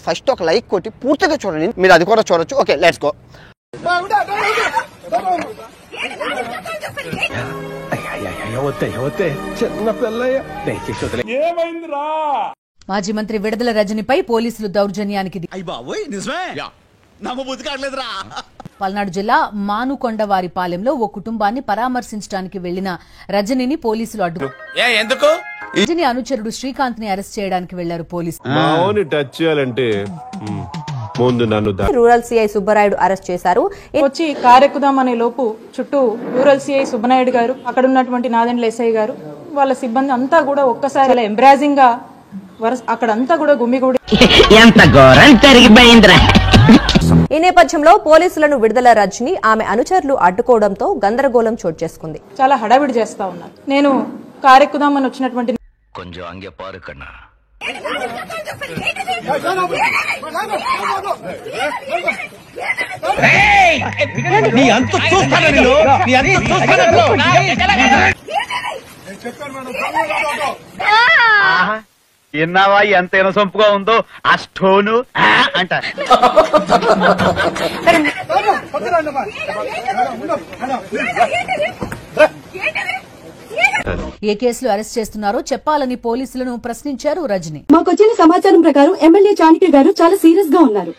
First ఒక like కొట్టి పూర్తిగా చూడండి, మీరు అది కూడా చూడొచ్చు. Okay, let's go. మాజీ మంత్రి విడుదల రజనిపై పోలీసులు దౌర్జన్యానికి పల్నాడు జిల్లా మానుకొండవారిపాలెంలో ఓ కుటుంబాన్ని పరామర్శించడానికి వెళ్లిన రజనిని పోలీసులు అడ్డు. రజని అనుచరుడు శ్రీకాంత్ ని అరెస్ట్ చేయడానికి వెళ్లారు పోలీసులు. రూరల్ సిఐ సుబ్బరాయుడు అరెస్ట్ చేశారు. వచ్చి కారెక్కుదాం అనే లోపు చుట్టూ రూరల్ సిఐ సుబ్బనాయుడు గారు, అక్కడ ఉన్నటువంటి నాదెండ్ల ఎస్ఐ గారు, వాళ్ళ సిబ్బంది అంతా కూడా ఒక్కసారి ఎంబ్రాజింగ్ గా అక్కడంతా కూడా గుమిగూడి ఈ నేపథ్యంలో పోలీసులను విడుదల రజని ఆమె అనుచరులు అడ్డుకోవడంతో గందరగోళం చోటు చేసుకుంది. చాలా హడావిడి చేస్తా ఉన్నారు. నేను కారెక్కుదామని వచ్చినటువంటి కొంచెం అంగే పారు కన్నా విన్నావా ఎంతైనా సొంపుగా ఉందో ఆ స్టోను అంట. ఏ కేసులు అరెస్ట్ చేస్తున్నారో చెప్పాలని పోలీసులను ప్రశ్నించారు రజని. మాకొచ్చిన సమాచారం ప్రకారం ఎమ్మెల్యే చాణక్య గారు చాలా సీరియస్ గా ఉన్నారు.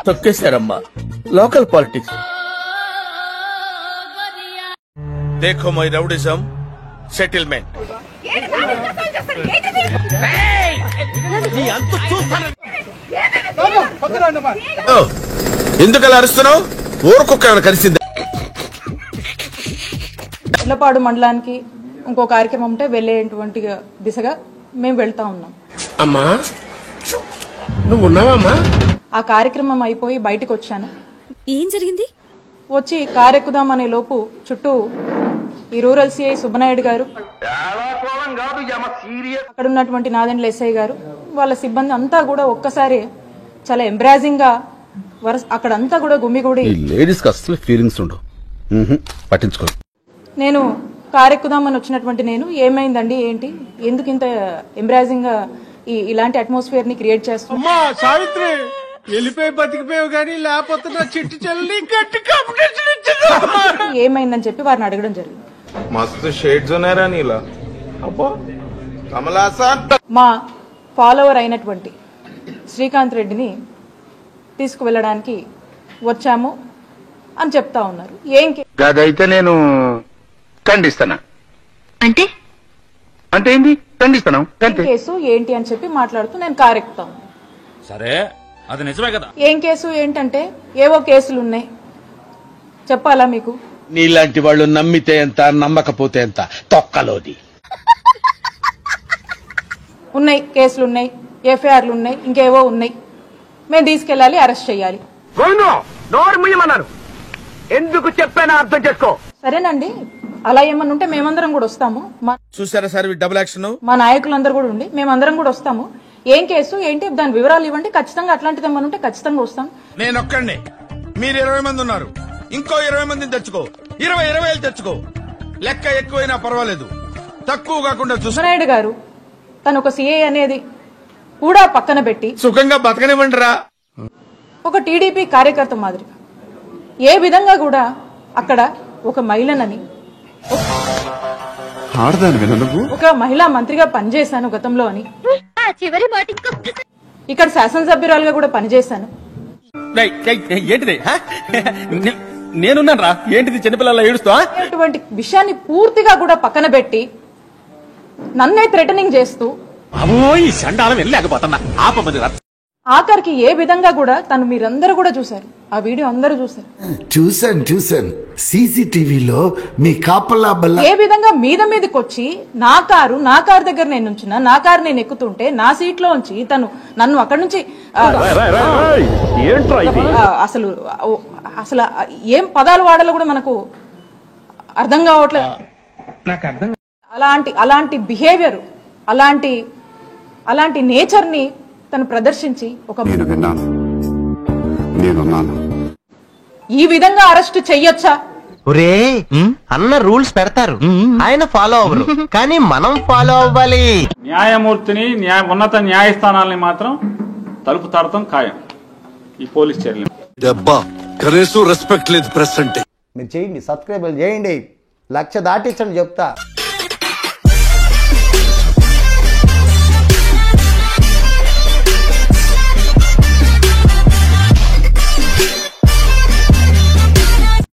తొక్కేశారమ్మా లోకల్ పాలిటిక్స్. देखो my rowdyism settlement. ఎందుకలా అరుస్తున్నావు? ఊరుకొక్క కలిసింది. ఇళ్లపాడు మండలానికి ఇంకో కార్యక్రమం ఉంటే వెళ్లేటువంటి దిశగా మేము వెళ్తా ఉన్నాం. అమ్మా నువ్వు ఉన్నావమ్మా? ఆ కార్యక్రమం అయిపోయి బయటకు వచ్చాను. ఏం జరిగింది? వచ్చి కారెక్కుదాం అనే లోపు చుట్టూ ఈ రూరల్ సిఐ సుబ్బనాయుడు గారు, అక్కడ ఉన్నటువంటి నాదెండ్ల ఎస్ఐ గారు, వాళ్ళ సిబ్బంది అంతా కూడా ఒక్కసారి చాలా ఎంబ్రాజింగ్ గా అక్కడంతా కూడా గుమిగూడి నేను కారెక్కుదామని వచ్చినటువంటి నేను ఏమైందండి, ఏంటి, ఎందుకు ఇంత ఎంబ్రాజింగ్ గా ఇలాంటి అట్మాస్ఫియర్ ని క్రియేట్ చేస్తున్నా? సావిత్రి వెళ్ళిపోయి బతికిపోయావు కానీ లేకపోతే నా చిట్టి చెల్లి గట్టి ఏమైందని చెప్పి వారిని అడగడం జరిగింది. మస్తు షేడ్స్ ఉన్నారా నీలా? అబ్బో కమలాసన్. మా ఫాలోవర్ అయినటువంటి శ్రీకాంత్ రెడ్డిని తీసుకువెళ్ళడానికి వచ్చాము అని చెప్తా ఉన్నారు. అదైతే నేను ఖండిస్తానా? అంటే అంటే ఏంటి ఖండిస్తాను? కేసు ఏంటి అని చెప్పి మాట్లాడుతూ నేను కారెక్కుతాను. సరే అది నిజమే కదా. ఏం కేసు ఏంటంటే ఏవో కేసులు ఉన్నాయి, చెప్పాలా మీకు? నీలాంటి వాళ్ళు నమ్మితే ఎంత, నమ్మకపోతే ఎంత, తొక్కలోది ఉన్నాయి, కేసులు ఉన్నాయి, ఎఫ్ఐఆర్లు ఉన్నాయి, ఇంకేవో ఉన్నాయి. మేము తీసుకెళ్లాలి, అరెస్ట్ చేయాలి. ఎందుకు చెప్పానా అర్థం చేసుకో. సరేనండి, అలా ఏమన్నా ఉంటే మేమందరం కూడా వస్తాము. చూసారా సార్ డబుల్ యాక్షన్? మా నాయకులందరూ కూడా ఉండి మేమందరం కూడా వస్తాము. ఏం కేసు ఏంటి దాని వివరాలు ఇవ్వండి, ఖచ్చితంగా అట్లాంటిది ఏమన్నా ఉంటే ఖచ్చితంగా వస్తాం. నేను ఒక్కడిని, మీరు 20 మంది ఉన్నారు, ఇంకో 20 మందిని తెచ్చుకో, 20,000 తెచ్చుకో, లెక్క ఎక్కువైనా పర్వాలేదు, తక్కువ కాకుండా సుబ్బనాయుడు గారు తను ఒక సిఐ అనేది కూడా పక్కన పెట్టి సుఖంగా బతకనివ్వండిరా. ఒక టీడీపీ కార్యకర్త మాదిరిగా ఏ విధంగా కూడా అక్కడ ఒక మహిళనని, ఒక మహిళా మంత్రిగా పనిచేశాను గతంలో అని, ఇక్కడ శాసనసభ్యురాలుగా కూడా పనిచేశాను. ఏంటిది? నేనున్నాను రా, ఏంటిది చిన్నపిల్లల ఏడుస్తా? అటువంటి విషయాన్ని పూర్తిగా కూడా పక్కన పెట్టి నన్నే థ్రెటనింగ్ చేస్తూ ఆఖరికి ఏ విధంగా కూడా తను మీరందరూ కూడా చూశారు, ఆ వీడియో అందరూ చూశారు. చూశాను సీసీటీవీలో మీ కాపలా బల్ల ఏ విధంగా మీదకి వచ్చి నా కారు దగ్గర నేను ఉంచిన, నా కారు నేను ఎక్కుతుంటే నా సీట్ లో ఉంచి తను నన్ను అక్కడి నుంచి అసలు అసలు ఏం పదాలు వాడాలో కూడా మనకు అర్థం కావట్లేదు. అలాంటి బిహేవియర్, అలాంటి నేచర్ ని తను ప్రదర్శించి ఒక నేనున్నాను. ఈ విధంగా అరెస్ట్ చెయ్యొచ్చా? ఒరే అన్న రూల్స్ పెడతారు, ఆయన ఫాలో అవ్వరు, కానీ మనం ఫాలో అవ్వాలి. న్యాయమూర్తిని ఉన్నత న్యాయస్థానాలని మాత్రం తలుపు తడతాం ఖాయం ఈ పోలీస్ చర్యలు. కనీసం రెస్పెక్ట్ లేదు ప్రెస్ అంటే. మీరు చేయండి, సబ్స్క్రైబ్ చేయండి, 1,00,000 దాటించండి చెప్తా.